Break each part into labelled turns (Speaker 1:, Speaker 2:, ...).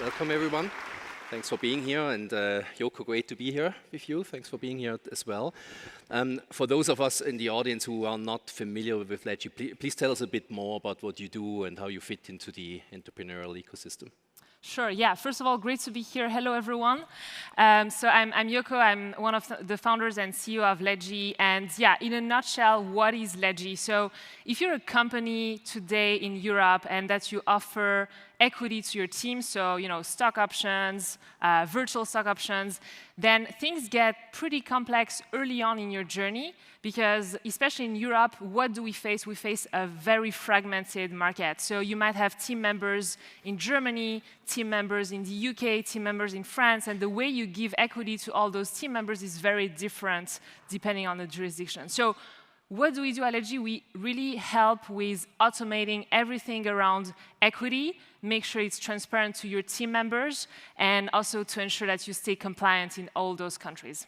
Speaker 1: welcome everyone. Thanks for being here, and Yoko, great to be here with you. Thanks for being here as well. For those of us in the audience who are not familiar with Ledgy, please tell us a bit more about what you do and how you fit into the entrepreneurial ecosystem.
Speaker 2: Sure, yeah. First of all, great to be here. Hello, everyone. So I'm Yoko. I'm one of the founders and CEO of Ledgy. And yeah, in a nutshell, what is Ledgy? So if you're a company today in Europe and that you offer equity to your team, so stock options, virtual stock options, then things get pretty complex early on in your journey because, especially in Europe, what do we face? We face a very fragmented market. So you might have team members in Germany, team members in the UK, team members in France, and the way you give equity to all those team members is very different depending on the jurisdiction. So what do we do at Ledgy? We really help with automating everything around equity, make sure it's transparent to your team members, and also to ensure that you stay compliant in all those countries.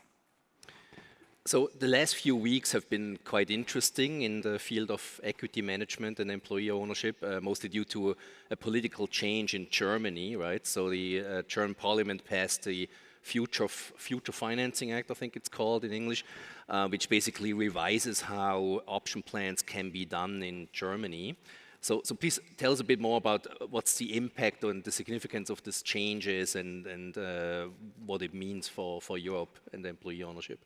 Speaker 1: So the last few weeks have been quite interesting in the field of equity management and employee ownership, mostly due to a political change in Germany, right? So the German parliament passed the Future Financing Act, I think it's called in English, which basically revises how option plans can be done in Germany. So please tell us a bit more about what's the impact and the significance of these changes and what it means for Europe and employee ownership.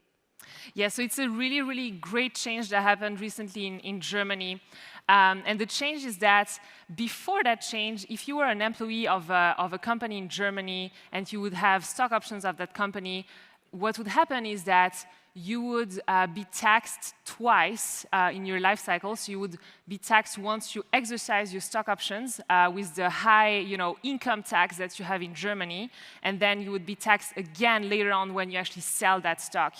Speaker 2: Yeah, so it's a really, really great change that happened recently in Germany. And the change is that before that change, if you were an employee of a company in Germany and you would have stock options of that company, what would happen is that you would be taxed twice in your life cycle. So you would be taxed once you exercise your stock options with the high income tax that you have in Germany. And then you would be taxed again later on when you actually sell that stock.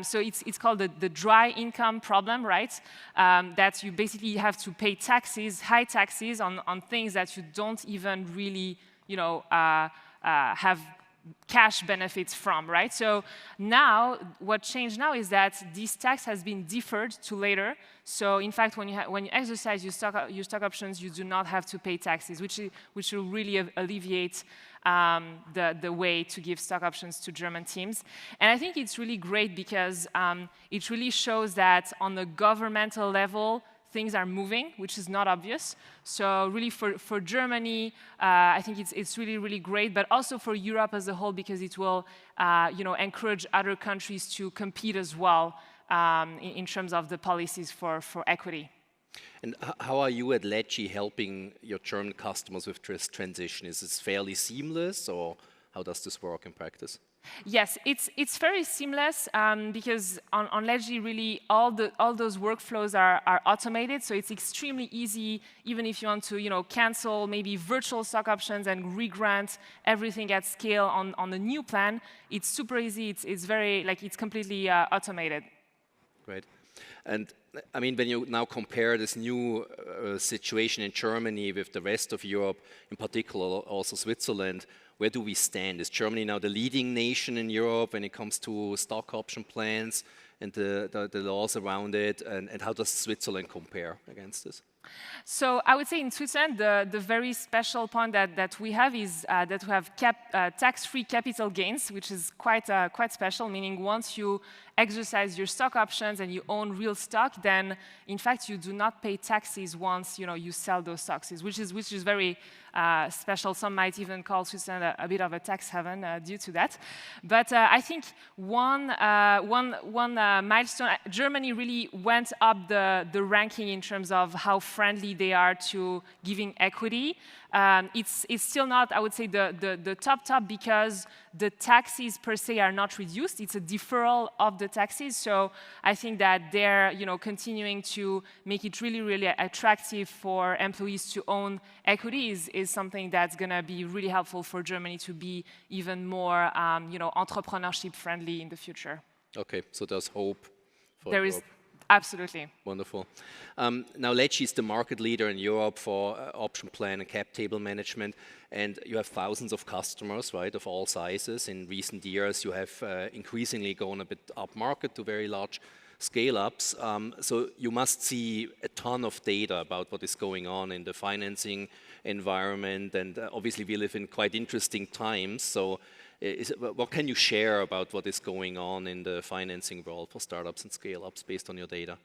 Speaker 2: So it's called the dry income problem, right? That you basically have to pay taxes, high taxes on things that you don't even really have cash benefits from, right? So now, what changed now is that this tax has been deferred to later. So in fact, when you exercise your stock options, you do not have to pay taxes, which will really alleviate the way to give stock options to German teams. And I think it's really great because it really shows that on the governmental level, things are moving, which is not obvious. So really for Germany, I think it's really, really great, but also for Europe as a whole because it will encourage other countries to compete as well in terms of the policies for equity.
Speaker 1: And how are you at Ledgy helping your German customers with this transition? Is this fairly seamless, or how does this work in practice?
Speaker 2: Yes, it's very seamless because on Ledgy, really all those workflows are automated. So it's extremely easy, even if you want to cancel maybe virtual stock options and re-grant everything at scale on the new plan. It's super easy. It's very it's completely automated.
Speaker 1: Great. And I mean, when you now compare this new situation in Germany with the rest of Europe, in particular also Switzerland, where do we stand? Is Germany now the leading nation in Europe when it comes to stock option plans and the laws around it? And how does Switzerland compare against this?
Speaker 2: So I would say in Switzerland, the very special point that we have is that we have tax-free capital gains, which is quite special, meaning once you exercise your stock options and you own real stock, then in fact you do not pay taxes once you sell those stocks, which is very special. Some might even call Switzerland a bit of a tax heaven due to that. But I think one milestone, Germany really went up the ranking in terms of how friendly they are to giving equity. It's still not, I would say, the top because the taxes per se are not reduced. It's a deferral of the taxes. So I think that they're continuing to make it really, really attractive for employees to own equity is something that's going to be really helpful for Germany to be even more entrepreneurship friendly in the future.
Speaker 1: Okay, so there's hope for
Speaker 2: there
Speaker 1: Europe.
Speaker 2: Is absolutely.
Speaker 1: Wonderful. Now, Ledgy is the market leader in Europe for option plan and cap table management, and you have thousands of customers, right, of all sizes. In recent years, you have increasingly gone a bit upmarket to very large scale-ups. So you must see a ton of data about what is going on in the financing environment, and obviously we live in quite interesting times. So what can you share about what is going on in the financing world for startups and scale-ups based on your data?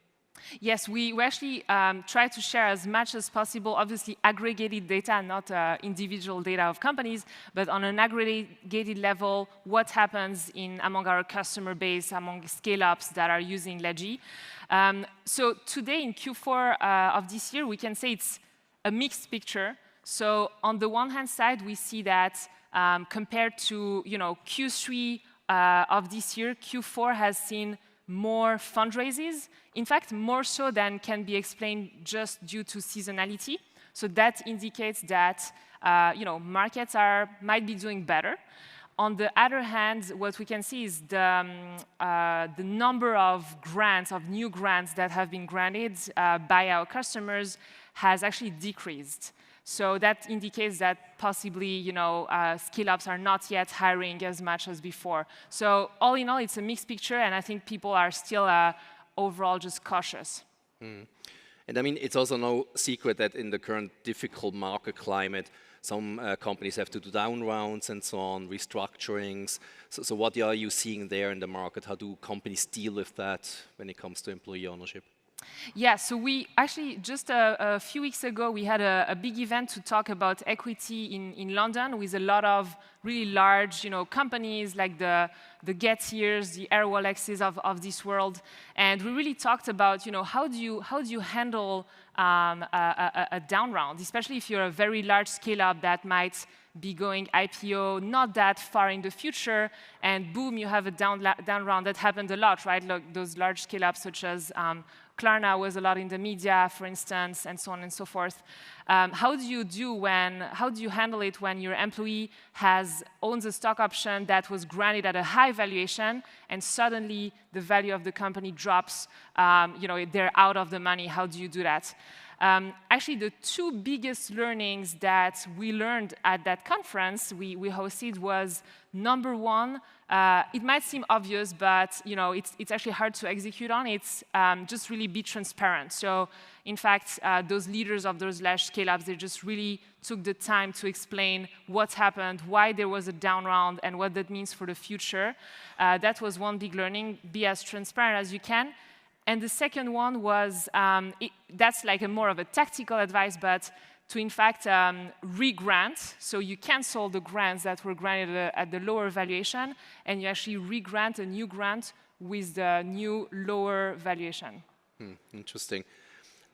Speaker 2: Yes, we actually try to share as much as possible, obviously aggregated data, not individual data of companies, but on an aggregated level, what happens among our customer base, among scale-ups that are using Ledgy. So today in Q4 of this year, we can say it's a mixed picture. So on the one hand side, we see that compared to Q3 of this year, Q4 has seen more fundraisers, in fact, more so than can be explained just due to seasonality. So that indicates that markets might be doing better. On the other hand, what we can see is the number of new grants that have been granted by our customers has actually decreased. So that indicates that possibly, scale-ups are not yet hiring as much as before. So all in all, it's a mixed picture, and I think people are still overall just cautious.
Speaker 1: And I mean, it's also no secret that in the current difficult market climate, some companies have to do down rounds and so on, restructurings. So what are you seeing there in the market? How do companies deal with that when it comes to employee ownership?
Speaker 2: Yeah, so we actually, just a few weeks ago, we had a big event to talk about equity in London with a lot of really large companies like the Getiers, the Airwallexes of this world. And we really talked about how do you handle a down round, especially if you're a very large scale-up that might be going IPO not that far in the future, and boom, you have a down round. That happened a lot, right? Like those large scale-ups such as Klarna was a lot in the media, for instance, and so on and so forth. How do you handle it when your employee owns a stock option that was granted at a high valuation, and suddenly the value of the company drops? They're out of the money. How do you do that? Actually, the two biggest learnings that we learned at that conference we hosted was, number one, it might seem obvious, but it's actually hard to execute on. It's just really be transparent. So, in fact, those leaders of those large scale-ups, they just really took the time to explain what happened, why there was a down round, and what that means for the future. That was one big learning. Be as transparent as you can. And the second one was, that's like more of a tactical advice, but to in fact re-grant. So you cancel the grants that were granted at the lower valuation, and you actually re-grant a new grant with the new lower valuation.
Speaker 1: Interesting.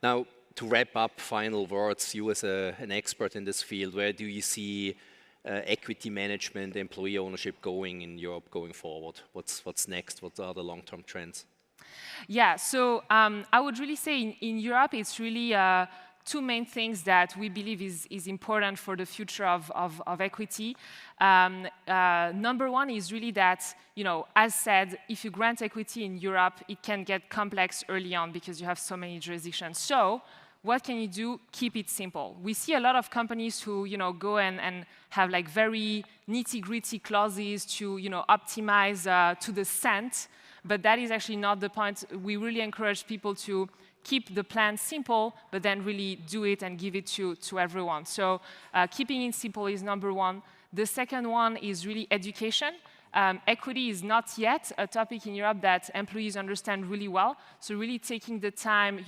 Speaker 1: Now, to wrap up, final words, you as an expert in this field, where do you see equity management, employee ownership going in Europe going forward? What's next? What are the long-term trends?
Speaker 2: Yeah, so I would really say in Europe, it's really two main things that we believe is important for the future of equity. Number one is really that, as said, if you grant equity in Europe, it can get complex early on because you have so many jurisdictions. So what can you do? Keep it simple. We see a lot of companies who go and have like very nitty-gritty clauses to optimize to the cent. But that is actually not the point. We really encourage people to keep the plan simple, but then really do it and give it to everyone. So keeping it simple is number one. The second one is really education. Equity is not yet a topic in Europe that employees understand really well. So really taking the time,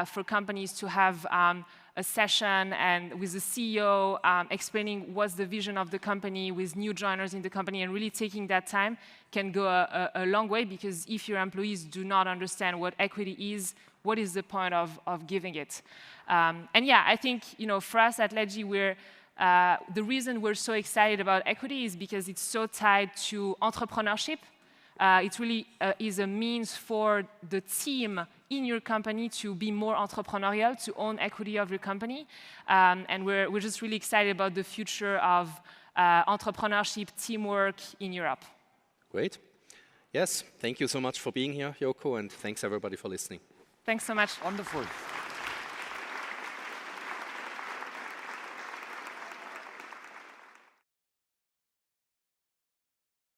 Speaker 2: for companies to have a session and with the CEO explaining what's the vision of the company with new joiners in the company, and really taking that time can go a long way, because if your employees do not understand what equity is, what is the point of giving it? And yeah, I think for us at Ledgy, the reason we're so excited about equity is because it's so tied to entrepreneurship. It really is a means for the team in your company to be more entrepreneurial, to own equity of your company. And we're just really excited about the future of entrepreneurship, teamwork in Europe.
Speaker 1: Great. Yes, thank you so much for being here, Yoko, and thanks everybody for listening.
Speaker 2: Thanks so much.
Speaker 3: Wonderful.